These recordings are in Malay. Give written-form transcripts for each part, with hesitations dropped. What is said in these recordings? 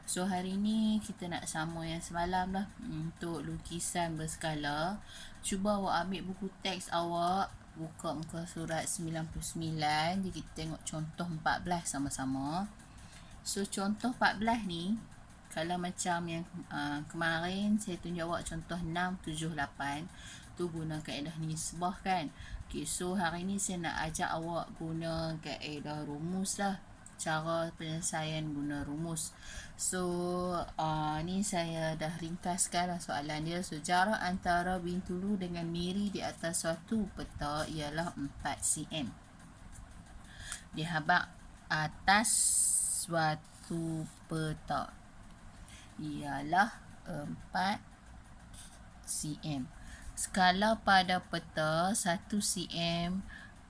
So hari ni kita nak sama yang semalam lah. Untuk lukisan berskala, cuba awak ambil buku teks awak, buka muka surat 99. Jadi kita tengok contoh 14 sama-sama. So contoh 14 ni, kalau macam yang kemarin saya tunjuk awak contoh 6, 7, 8, tu guna kaedah nisbah kan. Okay, so hari ni saya nak ajak awak guna kaedah rumus lah, cara penyelesaian guna rumus. So ni saya dah ringkaskan lah soalan dia. So jarak antara Bintulu dengan Miri di atas suatu peta ialah 4 cm. Di habaq atas suatu peta ialah 4 cm. Skala pada peta 1 cm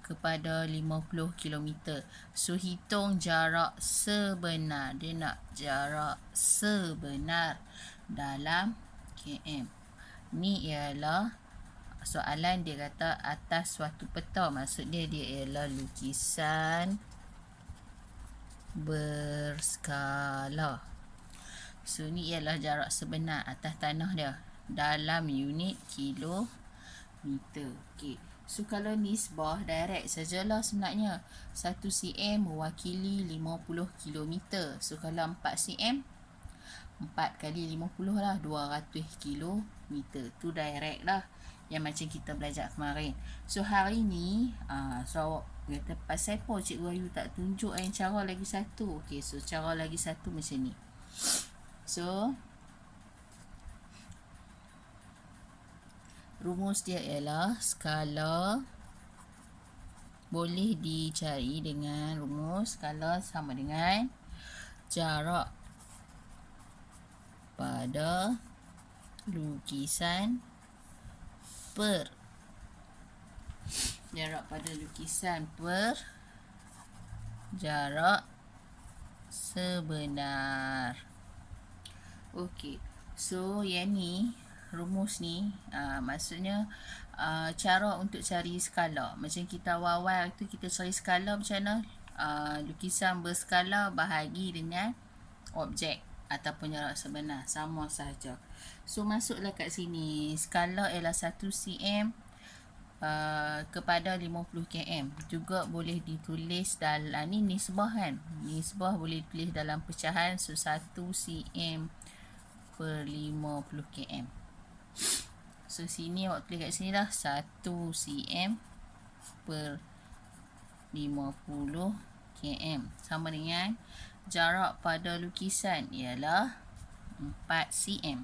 kepada 50 km. So hitung jarak sebenar. Dia nak jarak sebenar dalam km. Ni ialah soalan dia kata atas suatu peta. Maksud dia ialah lukisan berskala. So ni ialah jarak sebenar atas tanah dia dalam unit kilometer. Okey. So kalau nisbah direct sajalah sebenarnya. 1 cm mewakili 50 km. So kalau 4 cm, 4 kali 50 lah, 200 km. Tu direct lah, yang macam kita belajar kemarin. So hari ni so awak kata pasal apa Cikgu Ayu tak tunjuk yang cara lagi satu. Okey, so cara lagi satu macam ni. So rumus dia ialah skala boleh dicari dengan rumus skala sama dengan jarak pada lukisan per jarak jarak sebenar. Okey. So yang ni rumus ni maksudnya cara untuk cari skala. Macam kita awal-awal tu kita cari skala macam mana? Lukisan berskala bahagi dengan objek ataupun jarak sebenar, sama sahaja. So masuklah kat sini. Skala ialah 1 cm kepada 50 km. Juga boleh ditulis dalam ni nisbah kan. Nisbah boleh ditulis dalam pecahan. So 1 cm per 50 km. So sini awak tulis kat sini lah 1 cm per 50 km sama dengan jarak pada lukisan ialah 4 cm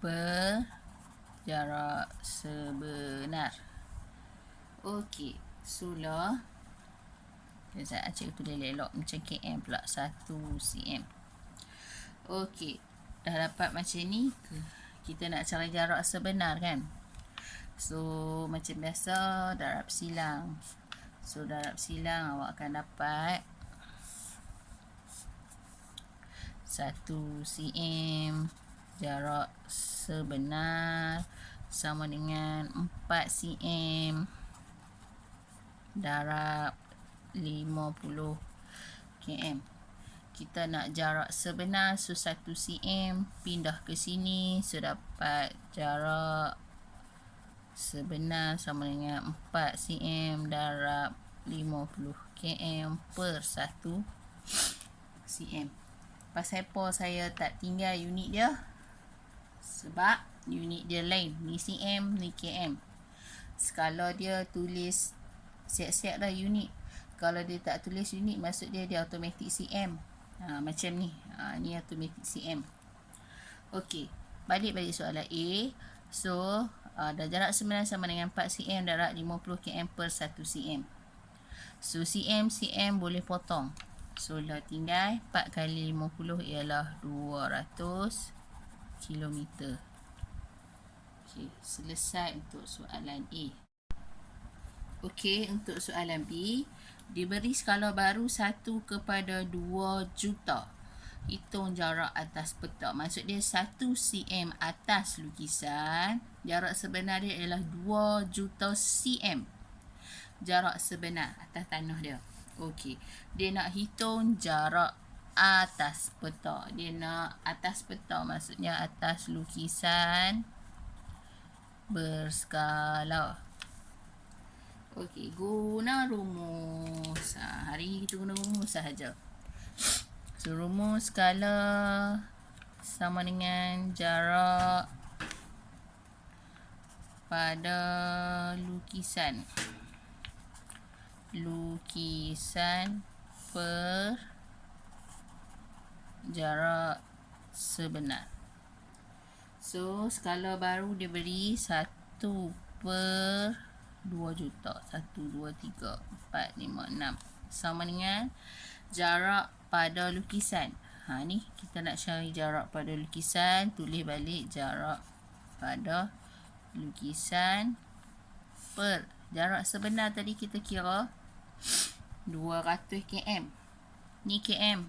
per jarak sebenar. Okey, sulah. Sekejap, cikgu tulis elok macam km pula, 1 cm. Okey, dah dapat macam ni. Kita nak cari jarak sebenar kan. So macam biasa darab silang. So darab silang awak akan dapat 1 cm jarak sebenar sama dengan 4 cm darab 50 km. Kita nak jarak sebenar, so 1 cm pindah ke sini, so dapat jarak sebenar sama dengan 4 cm darab 50 km per 1 cm. Pasal apa saya tak tinggal unit dia? Sebab unit dia lain. Ni cm, ni km. Skala dia tulis siap-siap dah unit. Kalau dia tak tulis unit, maksud dia automatic cm. Macam ni. Ni automatic cm. Okey, balik soalan A. So dah jarak sebenar sama dengan 4 cm darab 50 km per 1 cm. So cm boleh potong. So dah tinggal 4 kali 50 ialah 200 km. Okey, selesai untuk soalan A. Okey, untuk soalan B, diberi skala baru 1 kepada 2 juta. Hitung jarak atas peta. Maksud dia 1 cm atas lukisan, jarak sebenar dia ialah 2 juta cm. Jarak sebenar atas tanah dia. Okey. Dia nak hitung jarak atas peta. Dia nak atas peta, maksudnya atas lukisan berskala. Okey, guna rumus. Hari ni kita guna rumus sahaja. So, rumus skala sama dengan jarak pada lukisan. Lukisan per jarak sebenar. So, skala baru dia beri 1 per 2 juta. 1, 2, 3, 4, 5, 6. Sama dengan jarak pada lukisan. Ni kita nak cari jarak pada lukisan. Tulis balik jarak pada lukisan per jarak sebenar tadi kita kira 200 km. Ni km.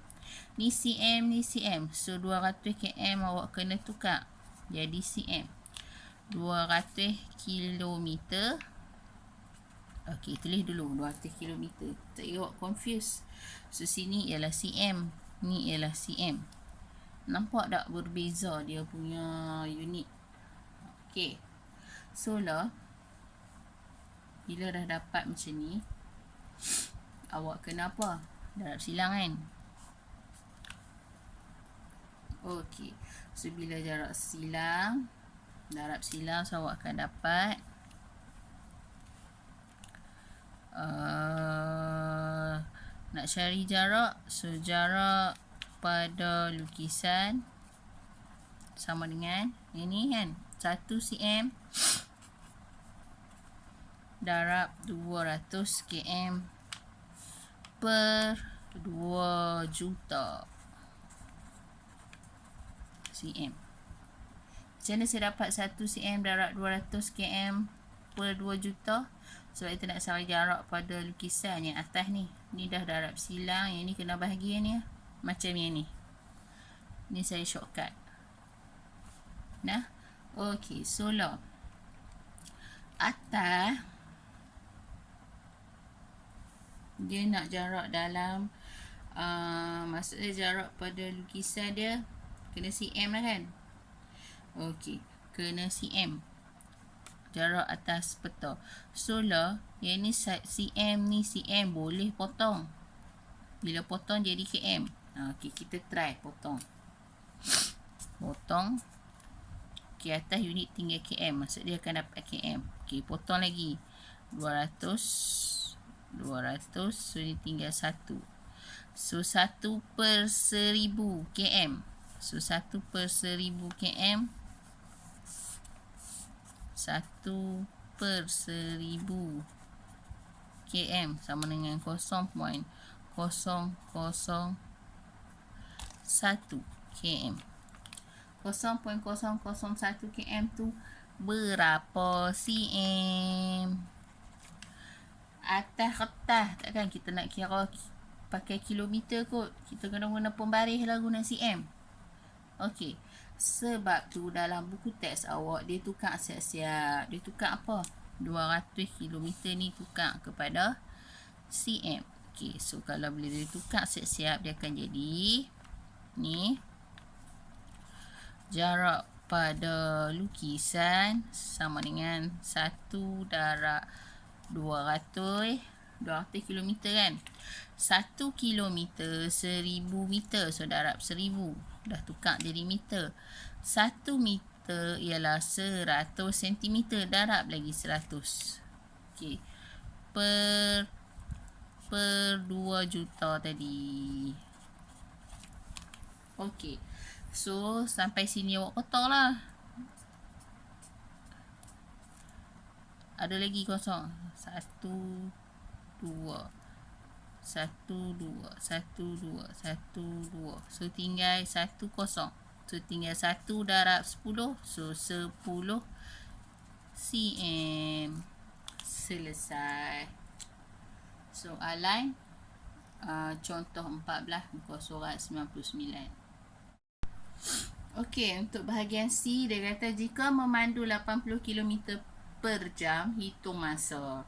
Ni cm, ni cm. So 200 km awak kena tukar jadi cm. 200 kilometer. Okey, tulis dulu 200 kilometer. Tak payah awak confuse. So sini ialah cm, ni ialah cm. Nampak tak berbeza dia punya unit? Okey. So lah, bila dah dapat macam ni, awak kena apa? Darab silang kan? Okey. So bila jarak silang, darab silang, so awak akan dapat nak cari jarak. So jarak pada lukisan sama dengan ini kan, 1 cm darab 200 km per 2 juta cm. Macam mana saya dapat 1 cm darab 200 km per 2 juta? Sebab kita nak cari jarak pada lukisan yang atas ni. Ni dah darab silang, yang ni kena bahagian ni. Macam yang ni. Ni saya shortcut. Nah. Okey, so lah. Atas dia nak jarak dalam maksudnya jarak pada lukisan dia kena cm lah kan. Okey, kena cm jarak atas peta. So lah, yang ni cm, ni cm, boleh potong. Bila potong jadi km. Okey, kita try potong. Potong. Okey, atas unit tinggal km, maksud dia akan dapat km. Okey, potong lagi 200, so ni tinggal 1. So 1 per 1000 km. So 1 per 1000 km, 1 per 1000 km sama dengan 0.0001 km. 0.001 km tu berapa cm? Atas kertas takkan kita nak kira pakai kilometer kot. Kita kena guna pembaris lah, guna cm. Okey. Sebab tu dalam buku teks awak dia tukar siap-siap. Dia tukar apa? 200 km ni tukar kepada cm. Okey, so kalau bila dia tukar siap-siap, dia akan jadi ni jarak pada lukisan sama dengan 1 darab 200 km kan. 1 km 1000 meter. So darab 1000. Dah tukar jadi meter. 1 meter ialah 100 cm. Darab lagi 100. Okey. Per 2 juta tadi. Okey. So sampai sini awak potong lah. Ada lagi kosong. 1, 2. 1, 2, 1, 2, 1, 2. So tinggal 1 kosong. So tinggal 1 darab 10. So 10 cm. Selesai. Soalan contoh 14 muka surat 99. Okey, untuk bahagian C dia kata jika memandu 80 km per jam, hitung masa.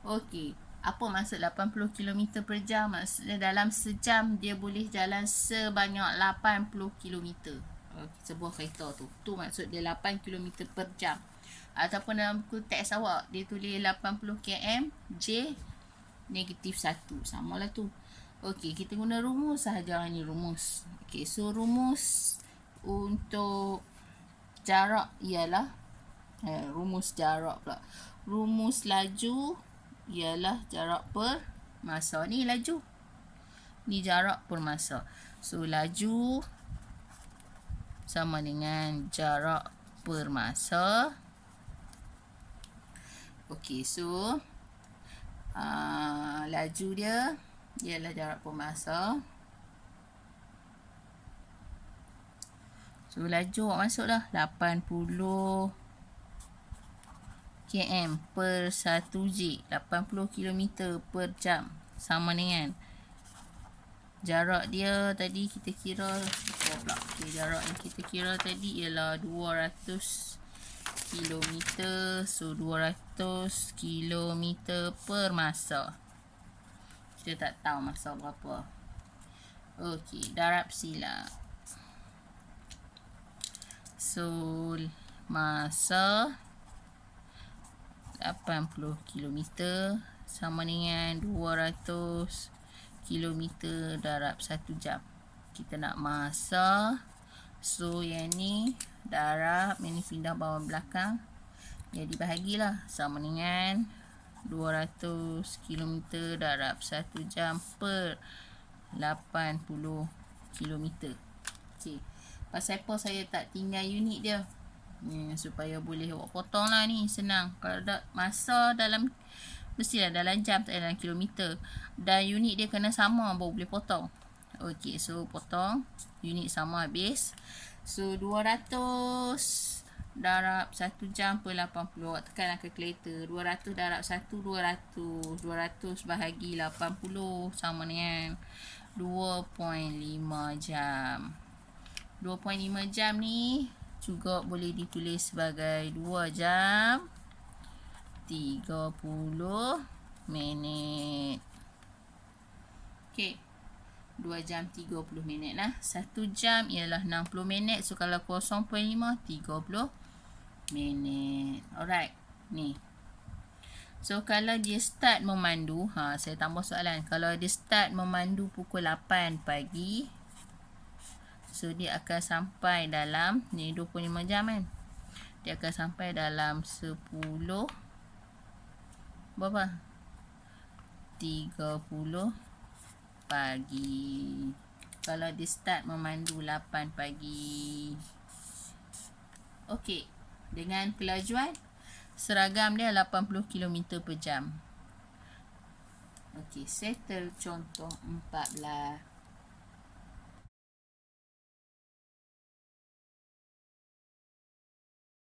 Okey, Apa maksud 80 km per jam? Maksudnya dalam sejam dia boleh jalan sebanyak 80 km. Sebuah kereta tu. Tu maksud dia 8 km per jam. Ataupun dalam buku teks awak dia tulis 80 km J negatif 1. Samalah tu. Okey, kita guna rumus sahaja ni rumus. Okey, so rumus untuk jarak ialah rumus jarak pula. Rumus laju ialah jarak per masa. Ni laju. Ni jarak per masa. So laju sama dengan jarak per masa. Okey, so laju dia ialah jarak per masa. So laju awak masuk dah 80 km per 1 J, 80 km per jam, sama dengan jarak dia tadi kita kira jarak yang kita kira tadi ialah 200 km. So 200 km per masa. Kita tak tahu masa berapa. Okey, darab sila. So masa 80 km sama dengan 200 km darab 1 jam. Kita nak masa. So yang ni darab, yang ni pindah bawah belakang. Jadi bahagilah, sama dengan 200 km darab 1 jam per 80 km. Okay. Pasal apa saya tak tinggal unit dia? Supaya boleh awak potong lah ni, senang. Kalau masa dalam, mestilah dalam jam, tak dalam kilometer. Dan unit dia kena sama baru boleh potong. Okey, so potong. Unit sama habis. So 200 darab 1 jam per 80. Awak tekanlah kalkulator. 200 darab 1, 200. 200 bahagi 80 sama dengan 2.5 jam. 2.5 jam ni juga boleh ditulis sebagai 2 jam 30 minit. Okey. 2 jam 30 minit lah. 1 jam ialah 60 minit. So kalau 0.5 30 minit. Alright. Ni. So kalau dia start memandu, saya tambah soalan. Kalau dia start memandu pukul 8 pagi, so dia akan sampai dalam ni 25 jam kan. Dia akan sampai dalam 10 berapa? 30 pagi. Kalau dia start memandu 8 pagi. Okey. Dengan kelajuan seragam dia 80 km per jam. Okey, settle contoh 14.